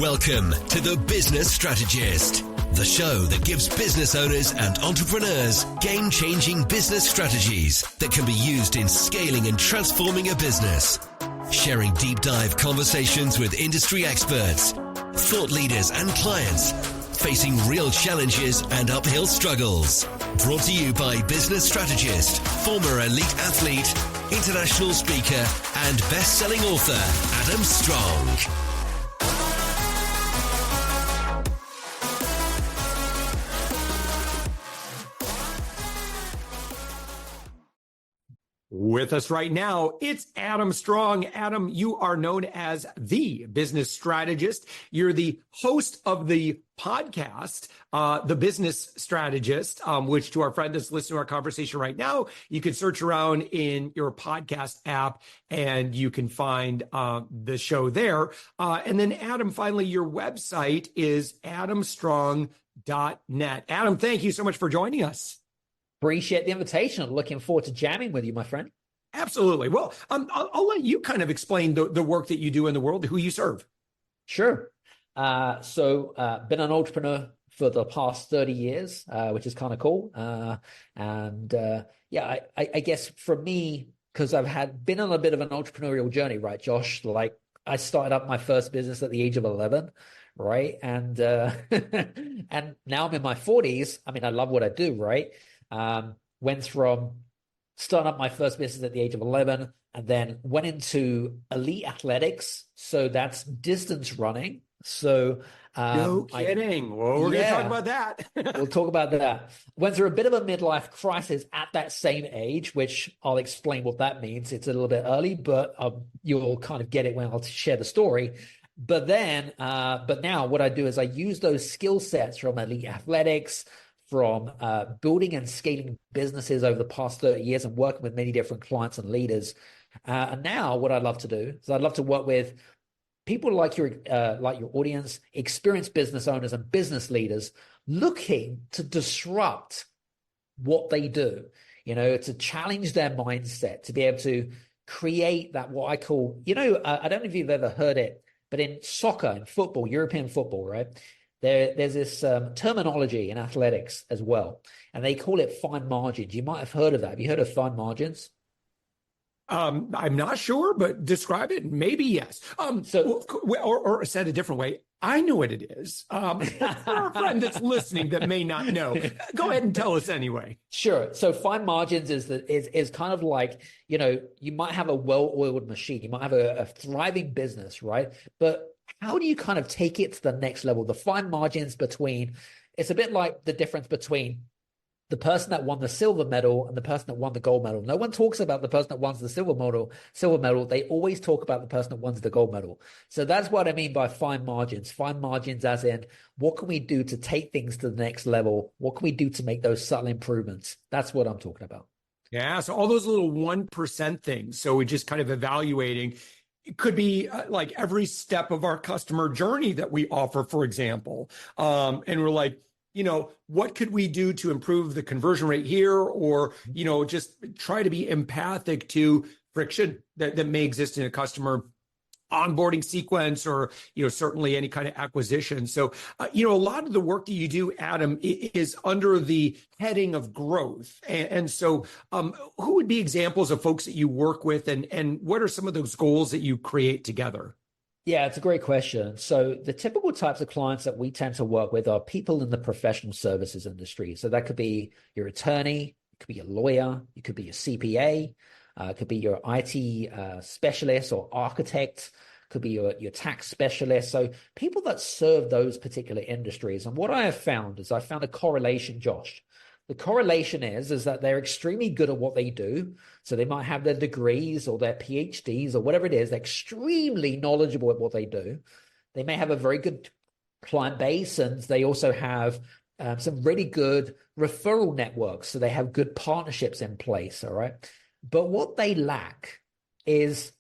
Welcome to The Business Strategist, the show that gives business owners and entrepreneurs game-changing business strategies that can be used in scaling and transforming a business. Sharing deep dive conversations with industry experts, thought leaders and clients, facing real challenges and uphill struggles. Brought to you by business strategist, former elite athlete, international speaker, and best-selling author, Adam Strong. With us right now, it's Adam Strong. Adam, you are known as the business strategist. You're the host of the podcast, The Business Strategist, which to our friend that's listening to our conversation right now, you can search around in your podcast app and you can find the show there. And then Adam, finally, your website is adamstrong.net. Adam, thank you so much for joining us. Appreciate the invitation. Looking forward to jamming with you, my friend. Absolutely. Well, I'll let you kind of explain the work that you do in the world, who you serve. Sure. So been an entrepreneur for the past 30 years, which is kind of cool. I guess for me, because I've been on a bit of an entrepreneurial journey, right, Josh? Like I started up my first business at the age of 11. Right. And and now I'm in my 40s. I mean, I love what I do, right? Went from starting up my first business at the age of 11 and then went into elite athletics. So that's distance running. So no kidding. Well, we're going to talk about that. We'll talk about that. Went through a bit of a midlife crisis at that same age, which I'll explain what that means. It's a little bit early, but you'll kind of get it when I'll share the story. But now what I do is I use those skill sets from elite athletics, from building and scaling businesses over the past 30 years and working with many different clients and leaders. And now what I'd love to do is I'd love to work with people like your audience, experienced business owners and business leaders looking to disrupt what they do, to challenge their mindset, to be able to create that, what I call, I don't know if you've ever heard it, but in soccer and football, European football, right? There's this terminology in athletics as well, and they call it fine margins. You might have heard of that. Have you heard of fine margins? I'm not sure, but describe it. Maybe yes. Or said a different way, I know what it is. For a friend that's listening that may not know, go ahead and tell us anyway. Sure. So fine margins is kind of like, you might have a well-oiled machine. You might have a thriving business, right? But how do you kind of take it to the next level? The fine margins it's a bit like the difference between the person that won the silver medal and the person that won the gold medal. No one talks about the person that won the silver medal. They always talk about the person that wins the gold medal. So that's what I mean by fine margins. Fine margins as in, what can we do to take things to the next level? What can we do to make those subtle improvements? That's what I'm talking about. Yeah. So all those little 1% things. So we're just kind of evaluating. It could be like every step of our customer journey that we offer, for example. And we're like, what could we do to improve the conversion rate here? Or, just try to be empathic to friction that may exist in a customer onboarding sequence or, certainly any kind of acquisition. So, a lot of the work that you do, Adam, is under the heading of growth. And so who would be examples of folks that you work with and what are some of those goals that you create together? Yeah, it's a great question. So the typical types of clients that we tend to work with are people in the professional services industry. So that could be your attorney, it could be a lawyer, it could be a CPA, it could be your IT specialist or architect, could be your tax specialist. So people that serve those particular industries. And what I have found is I found a correlation, Josh. The correlation is that they're extremely good at what they do. So they might have their degrees or their PhDs or whatever it is. They're extremely knowledgeable at what they do. They may have a very good client base, and they also have some really good referral networks. So they have good partnerships in place, all right? But what they lack is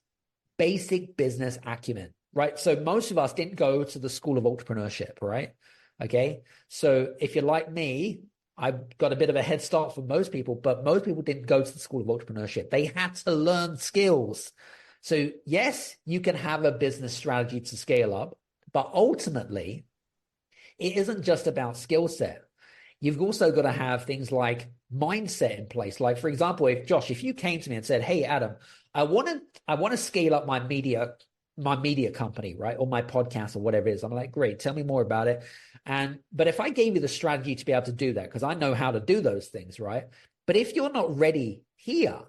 basic business acumen, right? So most of us didn't go to the school of entrepreneurship, right? Okay. So if you're like me, I've got a bit of a head start for most people, but most people didn't go to the school of entrepreneurship. They had to learn skills. So yes, you can have a business strategy to scale up, But ultimately, it isn't just about skill set. You've also got to have things like mindset in place. Like, for example, if you came to me and said, "Hey, Adam, I want to scale up my media company, right? Or my podcast or whatever it is." I'm like, "Great, tell me more about it." But if I gave you the strategy to be able to do that, because I know how to do those things, right? But if you're not ready here,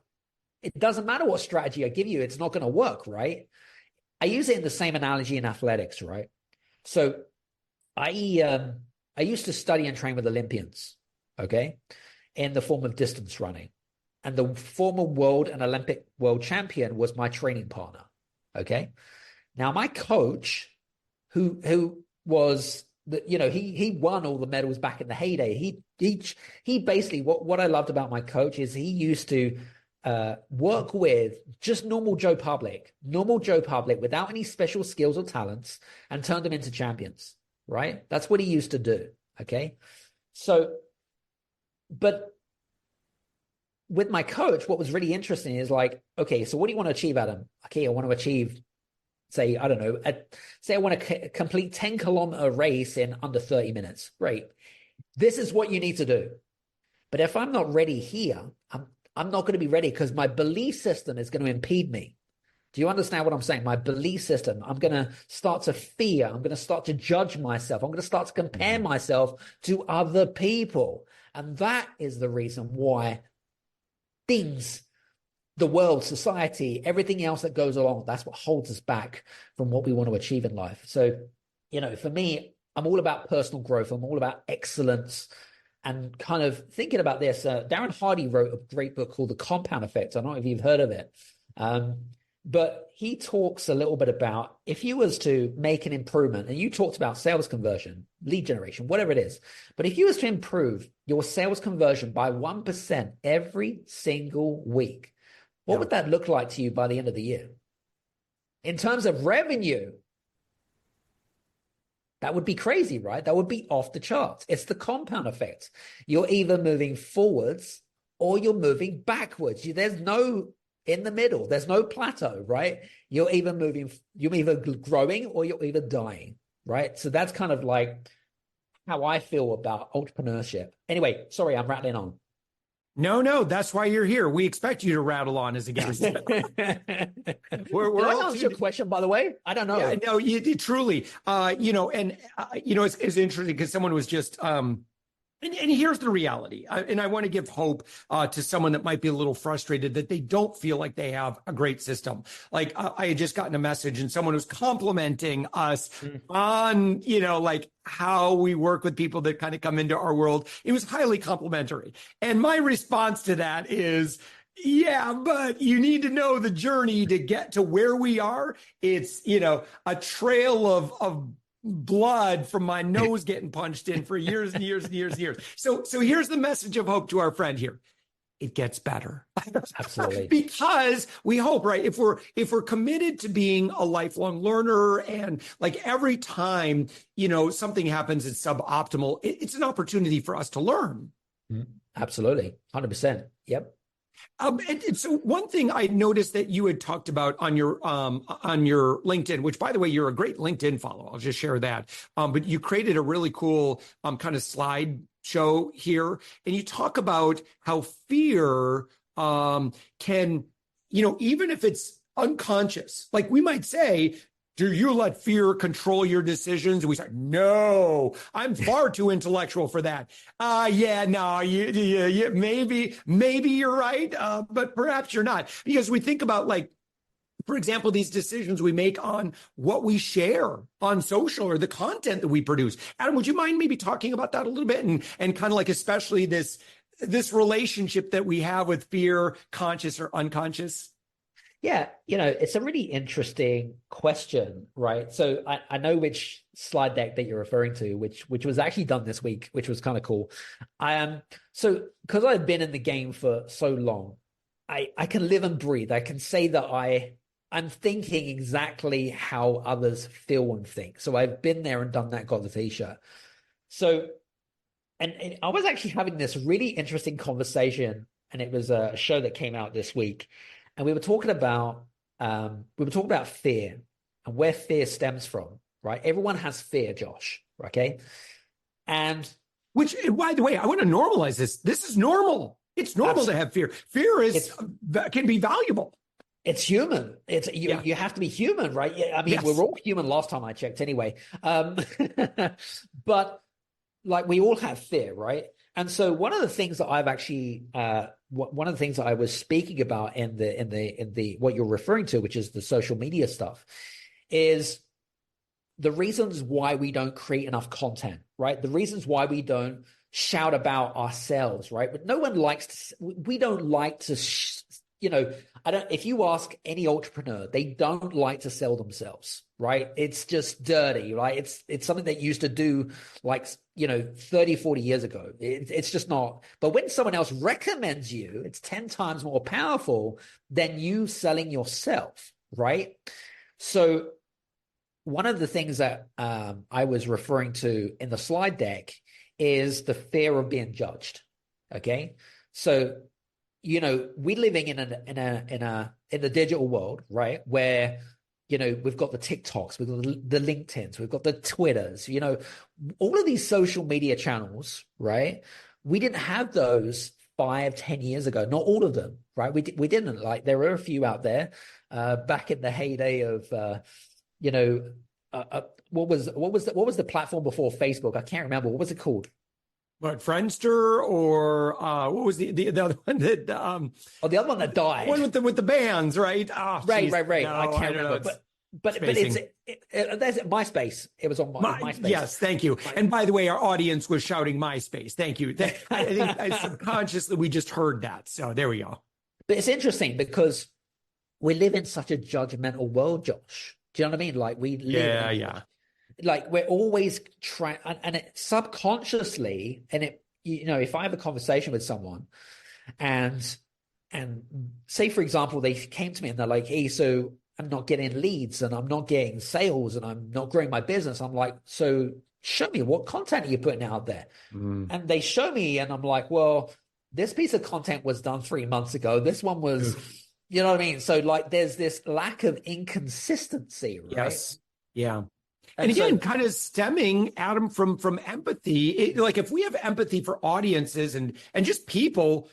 it doesn't matter what strategy I give you, it's not going to work, right? I use it in the same analogy in athletics, right? So I used to study and train with Olympians, okay, in the form of distance running. And the former world and Olympic world champion was my training partner, okay? Now, my coach, who was he won all the medals back in the heyday. He basically, what I loved about my coach is he used to work with just normal Joe Public without any special skills or talents, and turned them into champions, right? That's what he used to do, okay? So, but with my coach, what was really interesting is like, okay, so what do you want to achieve, Adam? Okay, I want to achieve, say, I don't know, say I want to complete 10-kilometer race in under 30 minutes. Great. This is what you need to do. But if I'm not ready here, I'm not going to be ready because my belief system is going to impede me. Do you understand what I'm saying? My belief system, I'm going to start to fear. I'm going to start to judge myself. I'm going to start to compare myself to other people. And that is the reason why things, the world, society, everything else that goes along, that's what holds us back from what we want to achieve in life. So, for me, I'm all about personal growth. I'm all about excellence. And kind of thinking about this, Darren Hardy wrote a great book called The Compound Effect. I don't know if you've heard of it. But he talks a little bit about if you was to make an improvement, and you talked about sales conversion, lead generation, whatever it is. But if you was to improve your sales conversion by 1% every single week, what would that look like to you by the end of the year? In terms of revenue, that would be crazy, right? That would be off the charts. It's the compound effect. You're either moving forwards or you're moving backwards. There's no in the middle. There's no plateau, right? You're either growing or you're either dying, right? So that's kind of like how I feel about entrepreneurship. Anyway, sorry, I'm rattling on. No, that's why you're here. We expect you to rattle on as a guest. Did I answer your question, by the way? I don't know. Yeah, no, you truly, it's interesting because someone was just, and here's the reality. And I want to give hope to someone that might be a little frustrated that they don't feel like they have a great system. Like I had just gotten a message and someone was complimenting us on, like how we work with people that kind of come into our world. It was highly complimentary. And my response to that is, yeah, but you need to know the journey to get to where we are. It's, a trail of blood from my nose getting punched in for years and years and years and years. So here's the message of hope to our friend here. It gets better. Absolutely. Because we hope, right? If we're committed to being a lifelong learner, and like every time, something happens that's suboptimal, it's an opportunity for us to learn. Absolutely. 100%. Yep. And so one thing I noticed that you had talked about on your LinkedIn, which by the way, you're a great LinkedIn follow. I'll just share that. But you created a really cool kind of slide show here, and you talk about how fear can, even if it's unconscious, like we might say, do you let fear control your decisions? And we say, no, I'm far too intellectual for that. Maybe you're right, but perhaps you're not. Because we think about, like, for example, these decisions we make on what we share on social or the content that we produce. Adam, would you mind maybe talking about that a little bit and kind of like especially this relationship that we have with fear, conscious or unconscious? Yeah, it's a really interesting question, right? So I know which slide deck that you're referring to, which was actually done this week, which was kind of cool. So because I've been in the game for so long, I can live and breathe. I can say that I'm thinking exactly how others feel and think. So I've been there and done that, got the t-shirt. So, and I was actually having this really interesting conversation, and it was a show that came out this week. And we were talking about fear and where fear stems from, right? Everyone has fear, Josh. Okay. And which, by the way, I want to normalize this. This is normal. It's normal to have fear. Fear can be valuable. It's human. You have to be human, right? I mean, we're all human last time I checked anyway. But like we all have fear, right? And so one of the things that I've actually one of the things that I was speaking about in the what you're referring to, which is the social media stuff, is the reasons why we don't create enough content, right? The reasons why we don't shout about ourselves, right? But no one likes to, we don't like to, if you ask any entrepreneur, they don't like to sell themselves, right? It's just dirty, right? It's something that you used to do like, 30, 40 years ago. It's just not. But when someone else recommends you, it's 10 times more powerful than you selling yourself, right? So one of the things that I was referring to in the slide deck is the fear of being judged. Okay. So, we're living in the digital world, right? Where, we've got the TikToks, we've got the LinkedIns, we've got the Twitters, all of these social media channels, right? We didn't have those 5-10 years ago, not all of them, right? We didn't. Like, there were a few out there back in the heyday of, what was the platform before Facebook? I can't remember. What was it called? What, Friendster, or what was the other one that the other one that died? One with the bands, right? Oh, right. No, I can't remember. But it's MySpace. It was on MySpace. Yes, thank you. And by the way, our audience was shouting MySpace. Thank you. I think subconsciously we just heard that. So there we go. But it's interesting because we live in such a judgmental world, Josh. Do you know what I mean? Like we live. Yeah. Like we're always trying, and it subconsciously, and it, if I have a conversation with someone and say, for example, they came to me and they're like, hey, so I'm not getting leads and I'm not getting sales and I'm not growing my business. I'm like, so show me, what content are you putting out there? And they show me and I'm like, well, this piece of content was done 3 months ago. This one was, you know what I mean? So like there's this lack of inconsistency, right? Yes. Yeah. And again, kind of stemming, Adam, from empathy. Like if we have empathy for audiences and just people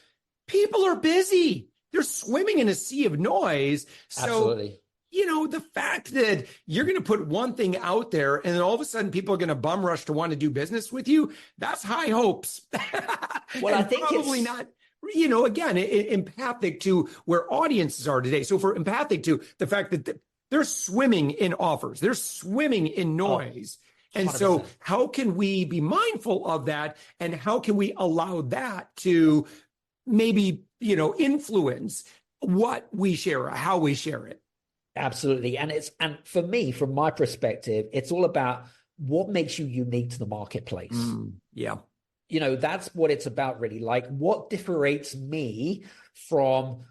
are busy. They're swimming in a sea of noise. So, absolutely. The fact that you're going to put one thing out there and then all of a sudden people are going to bum rush to want to do business with you, that's high hopes. Well, I think probably not, again, empathic to where audiences are today. So if we're empathic to the fact that they're swimming in offers. They're swimming in noise. And 100%. So how can we be mindful of that? And how can we allow that to maybe, influence what we share, or how we share it? Absolutely. And for me, from my perspective, it's all about what makes you unique to the marketplace. Yeah. That's what it's about, really. Like, what differentiates me from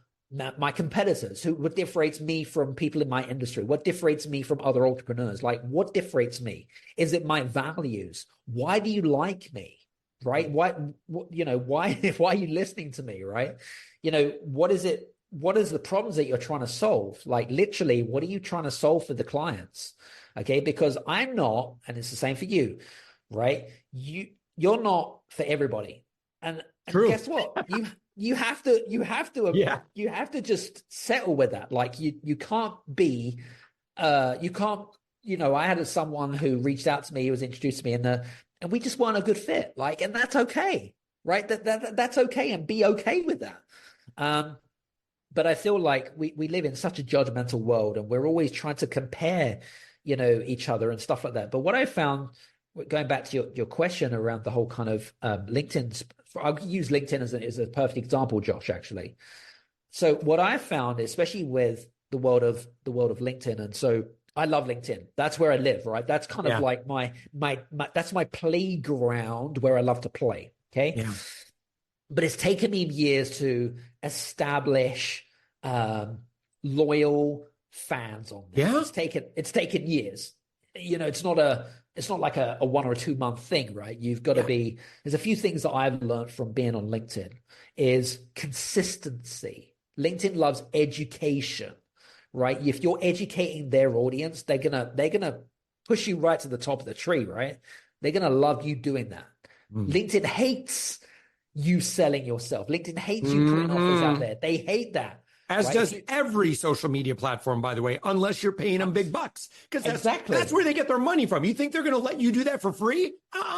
my competitors? What differentiates me from people in my industry? What differentiates me from other entrepreneurs? Like, what differentiates me? Is it my values? Why do you like me? Right? Why are you listening to me? Right? What is it? What is the problems that you're trying to solve? Like, literally, what are you trying to solve for the clients? Okay. Because I'm not, and it's the same for you, right? You're not for everybody. And guess what? You have to just settle with that. Like you can't be, I had someone who reached out to me, who was introduced to me, and we just weren't a good fit. Like, and that's okay, right? That's okay, and be okay with that. But I feel like we live in such a judgmental world, and we're always trying to compare, each other and stuff like that. But what I found, going back to your question around the whole kind of LinkedIn, I'll use LinkedIn as a perfect example, Josh, actually. So what I found, especially with the world of LinkedIn, and so I love LinkedIn. That's where I live, right? That's kind of like my that's my playground where I love to play. Okay. Yeah. But it's taken me years to establish loyal fans on this. Yeah. It's taken years. It's not like a 1 or 2 month thing, right? You've got to be, there's a few things that I've learned from being on LinkedIn is consistency. LinkedIn loves education, right? If you're educating their audience, they're gonna push you right to the top of the tree, right? They're going to love you doing that. LinkedIn hates you selling yourself. LinkedIn hates you putting offers out there. They hate that. As right? does every social media platform, by the way, unless you're paying them big bucks. Because that's where they get their money from. You think they're going to let you do that for free?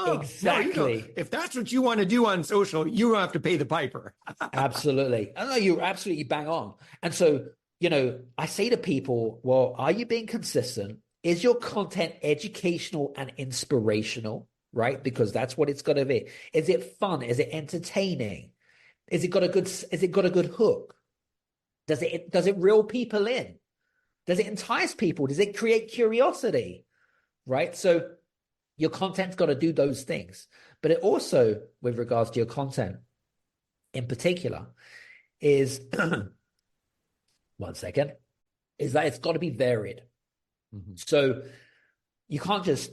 Exactly. No, if that's what you want to do on social, you don't have to pay the piper. Absolutely. I know you're absolutely bang on. And so, I say to people, well, are you being consistent? Is your content educational and inspirational? Right? Because that's what it's got to be. Is it fun? Is it entertaining? Is it got a good hook? Does it reel people in? Does it entice people? Does it create curiosity? Right? So your content's got to do those things. But it also, with regards to your content in particular, is one second, is that it's got to be varied. So you can't just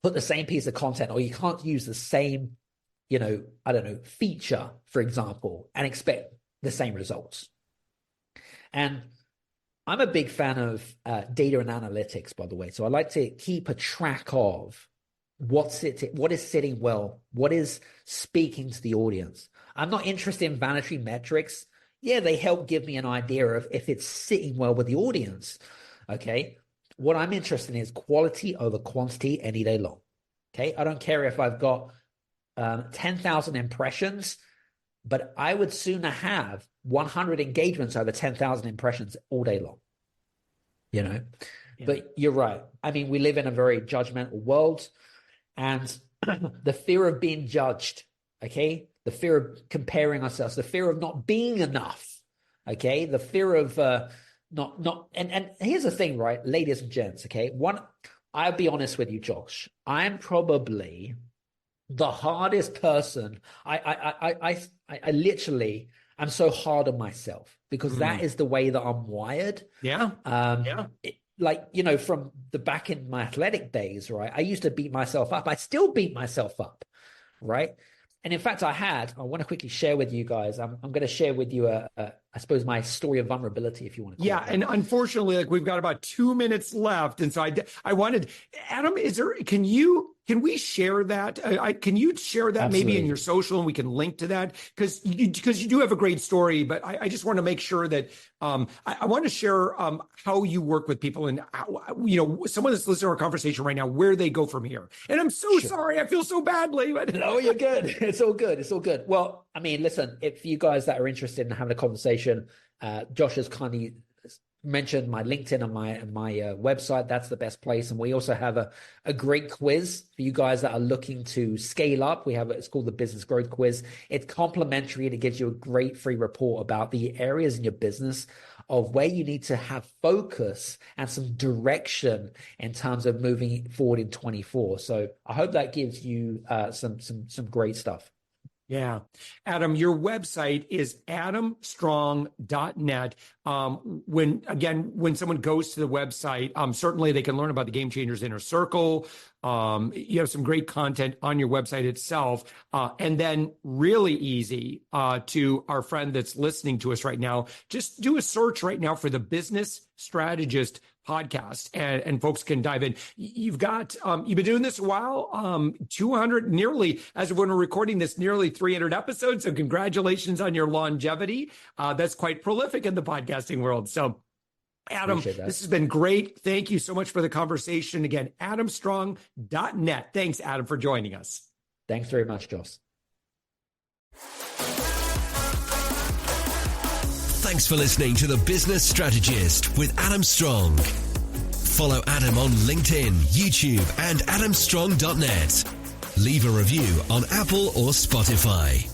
put the same piece of content, or you can't use the same, feature, for example, and expect the same results. And I'm a big fan of data and analytics, by the way. So I like to keep a track of what is sitting well, what is speaking to the audience. I'm not interested in vanity metrics. Yeah, they help give me an idea of if it's sitting well with the audience. Okay. What I'm interested in is quality over quantity any day long. Okay. I don't care if I've got 10,000 impressions, but I would sooner have 100 engagements over 10,000 impressions all day long. Yeah. But you're right. I mean, we live in a very judgmental world, and the fear of being judged, okay? The fear of comparing ourselves, the fear of not being enough, okay? The fear of and here's the thing, right, ladies and gents, okay? I'll be honest with you, Josh. I'm probably the hardest person. I literally, I'm so hard on myself because that is the way that I'm wired. Yeah. From the back in my athletic days, right? I used to beat myself up. I still beat myself up, right? And in fact, I want to quickly share with you guys. I'm going to share with you I suppose my story of vulnerability, if you want to call it that. And unfortunately, we've got about 2 minutes left, and so I wanted, Adam, can we share that? Can you share that Absolutely. Maybe in your social, and we can link to that? Because you do have a great story, but I just want to make sure that I want to share how you work with people, and someone that's listening to our conversation right now, where they go from here. And I'm so sorry, I feel so badly. But no, you're good. It's all good. It's all good. Well, I mean, listen, if you guys that are interested in having a conversation, Josh has kindly mentioned my LinkedIn and my website. That's the best place. And we also have a great quiz for you guys that are looking to scale up. It's called the Business Growth Quiz. It's complimentary, and it gives you a great free report about the areas in your business of where you need to have focus and some direction in terms of moving forward in 24. So I hope that gives you some great stuff. Yeah. Adam, your website is adamstrong.net. When someone goes to the website, certainly they can learn about the Game Changers Inner Circle. You have some great content on your website itself. And then really easy to our friend that's listening to us right now, just do a search right now for the Business Strategist podcast, and folks can dive in. You've been doing this a while, 200, nearly, as of when we're recording this, nearly 300 episodes. So congratulations on your longevity. That's quite prolific in the podcasting world. So Adam, this has been great. Thank you so much for the conversation. Again, adamstrong.net. Thanks, Adam, for joining us. Thanks very much, Josh. Thanks for listening to The Business Strategist with Adam Strong. Follow Adam on LinkedIn, YouTube, and adamstrong.net. Leave a review on Apple or Spotify.